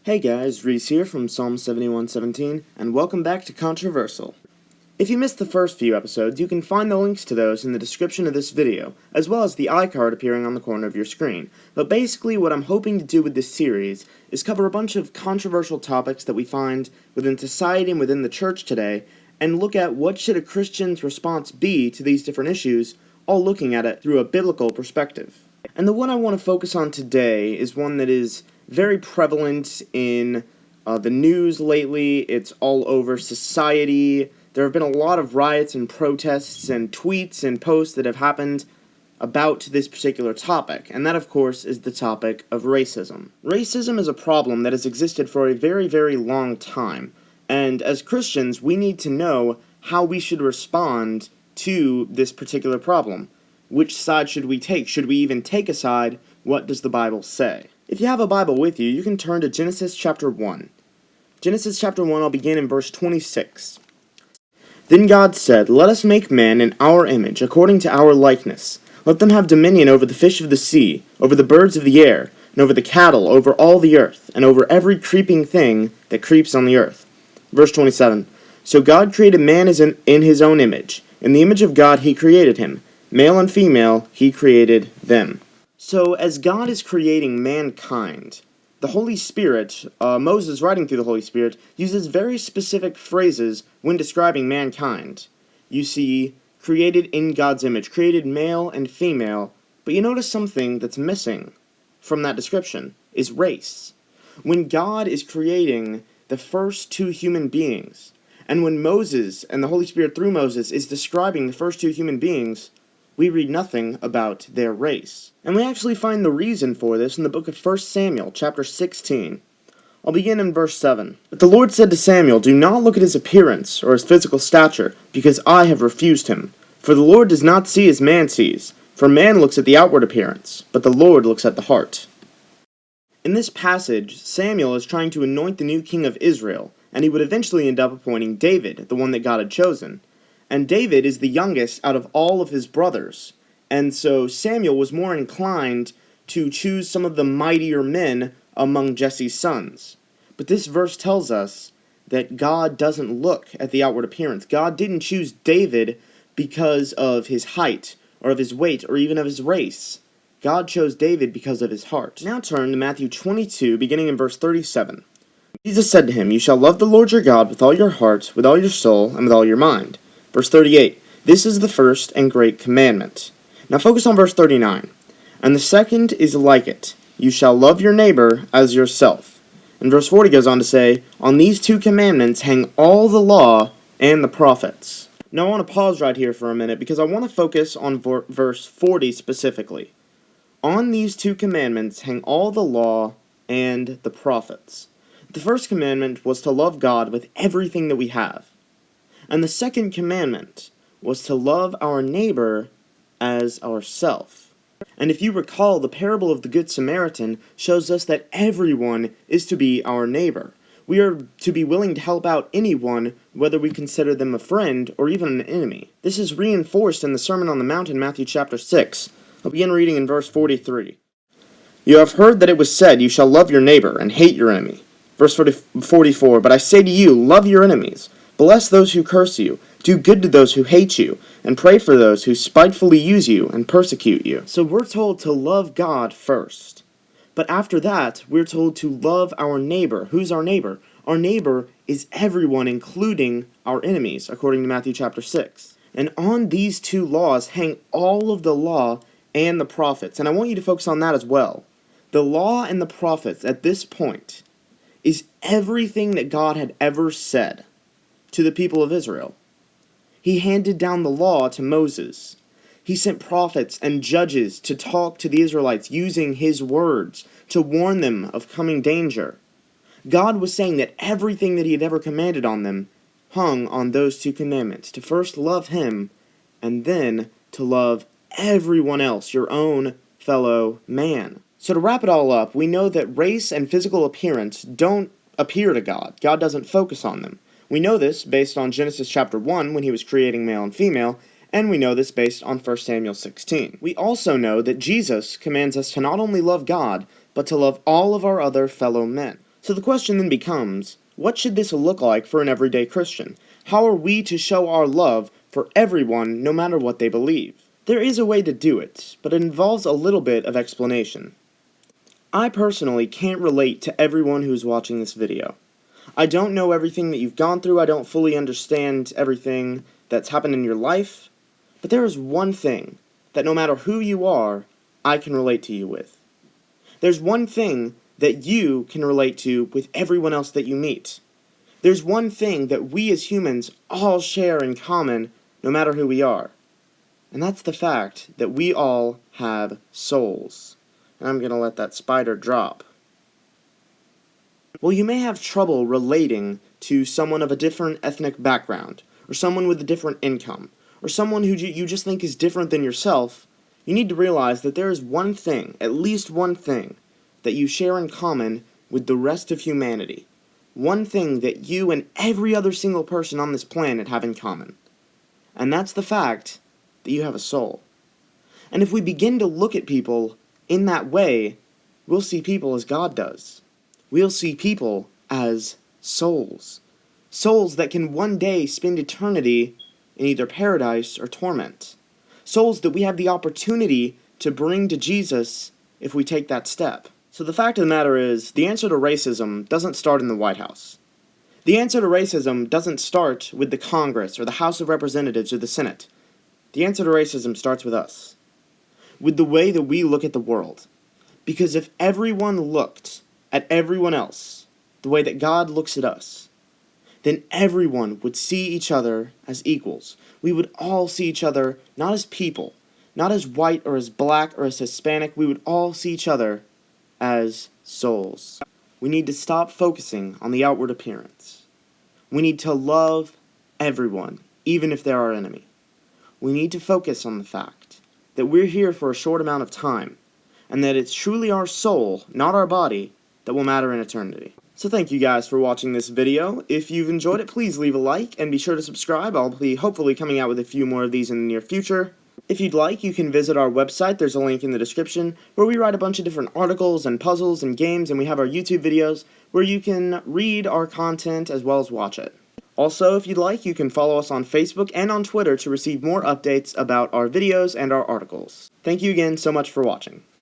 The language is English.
Hey guys, Reese here from Psalm 71:17, and welcome back to Controversial. If you missed the first few episodes, you can find the links to those in the description of this video, as well as the iCard appearing on the corner of your screen. But basically what I'm hoping to do with this series is cover a bunch of controversial topics that we find within society and within the church today, and look at what should a Christian's response be to these different issues, all looking at it through a biblical perspective. And the one I want to focus on today is one that is very prevalent in the news lately. It's all over society. There have been a lot of riots and protests and tweets and posts that have happened about this particular topic, and that, of course, is the topic of racism. Racism is a problem that has existed for a very, very long time, and as Christians, we need to know how we should respond to this particular problem. Which side should we take? Should we even take a side? What does the Bible say? If you have a Bible with you, you can turn to Genesis chapter 1. Genesis chapter 1, I'll begin in verse 26. Then God said, "Let us make man in our image, according to our likeness. Let them have dominion over the fish of the sea, over the birds of the air, and over the cattle, over all the earth, and over every creeping thing that creeps on the earth." Verse 27. So God created man in his own image. In the image of God he created him. Male and female, he created them. So, as God is creating mankind, the Holy Spirit, Moses writing through the Holy Spirit, uses very specific phrases when describing mankind. You see, created in God's image, created male and female, but you notice something that's missing from that description, is race. When God is creating the first two human beings, and when Moses, and the Holy Spirit through Moses, is describing the first two human beings, we read nothing about their race. And we actually find the reason for this in the book of 1 Samuel, chapter 16. I'll begin in verse 7. But the Lord said to Samuel, "Do not look at his appearance or his physical stature, because I have refused him. For the Lord does not see as man sees. For man looks at the outward appearance, but the Lord looks at the heart." In this passage, Samuel is trying to anoint the new king of Israel, and he would eventually end up appointing David, the one that God had chosen. And David is the youngest out of all of his brothers. And so Samuel was more inclined to choose some of the mightier men among Jesse's sons. But this verse tells us that God doesn't look at the outward appearance. God didn't choose David because of his height, or of his weight, or even of his race. God chose David because of his heart. Now turn to Matthew 22, beginning in verse 37. Jesus said to him, "You shall love the Lord your God with all your heart, with all your soul, and with all your mind." Verse 38, "This is the first and great commandment." Now focus on verse 39. "And the second is like it. You shall love your neighbor as yourself." And verse 40 goes on to say, "On these two commandments hang all the law and the prophets." Now I want to pause right here for a minute because I want to focus on verse 40 specifically. On these two commandments hang all the law and the prophets. The first commandment was to love God with everything that we have. And the second commandment was to love our neighbor as ourself. And if you recall, the parable of the Good Samaritan shows us that everyone is to be our neighbor. We are to be willing to help out anyone, whether we consider them a friend or even an enemy. This is reinforced in the Sermon on the Mount in Matthew chapter 6. I'll begin reading in verse 43. "You have heard that it was said, 'You shall love your neighbor and hate your enemy.' Verse 44, "But I say to you, love your enemies. Bless those who curse you, do good to those who hate you, and pray for those who spitefully use you and persecute you." So we're told to love God first. But after that, we're told to love our neighbor. Who's our neighbor? Our neighbor is everyone, including our enemies, according to Matthew chapter 6. And on these two laws hang all of the law and the prophets. And I want you to focus on that as well. The law and the prophets, at this point, is everything that God had ever said to the people of Israel. He handed down the law to Moses. He sent prophets and judges to talk to the Israelites using his words to warn them of coming danger. God was saying that everything that he had ever commanded on them hung on those two commandments, to first love him and then to love everyone else, your own fellow man. So to wrap it all up, we know that race and physical appearance don't appear to God. God doesn't focus on them. We know this based on Genesis chapter 1 when he was creating male and female, and we know this based on 1 Samuel 16. We also know that Jesus commands us to not only love God, but to love all of our other fellow men. So the question then becomes, what should this look like for an everyday Christian? How are we to show our love for everyone, no matter what they believe? There is a way to do it, but it involves a little bit of explanation. I personally can't relate to everyone who's watching this video. I don't know everything that you've gone through, I don't fully understand everything that's happened in your life, but there is one thing that no matter who you are, I can relate to you with. There's one thing that you can relate to with everyone else that you meet. There's one thing that we as humans all share in common, no matter who we are. And that's the fact that we all have souls. And I'm going to let that spider drop. Well, you may have trouble relating to someone of a different ethnic background, or someone with a different income, or someone who you just think is different than yourself. You need to realize that there is one thing, at least one thing, that you share in common with the rest of humanity. One thing that you and every other single person on this planet have in common. And that's the fact that you have a soul. And if we begin to look at people in that way, we'll see people as God does. We'll see people as souls. Souls that can one day spend eternity in either paradise or torment. Souls that we have the opportunity to bring to Jesus if we take that step. So the fact of the matter is, the answer to racism doesn't start in the White House. The answer to racism doesn't start with the Congress or the House of Representatives or the Senate. The answer to racism starts with us. With the way that we look at the world. Because if everyone looked at everyone else the way that God looks at us, then everyone would see each other as equals. We would all see each other not as people, not as white or as black or as Hispanic. We would all see each other as souls. We need to stop focusing on the outward appearance. We need to love everyone, even if they're our enemy. We need to focus on the fact that we're here for a short amount of time, and that it's truly our soul, not our body, that will matter in eternity. So thank you guys for watching this video. If you've enjoyed it, please leave a like, and be sure to subscribe. I'll be hopefully coming out with a few more of these in the near future. If you'd like, you can visit our website, there's a link in the description, where we write a bunch of different articles and puzzles and games, and we have our YouTube videos, where you can read our content as well as watch it. Also, if you'd like, you can follow us on Facebook and on Twitter to receive more updates about our videos and our articles. Thank you again so much for watching.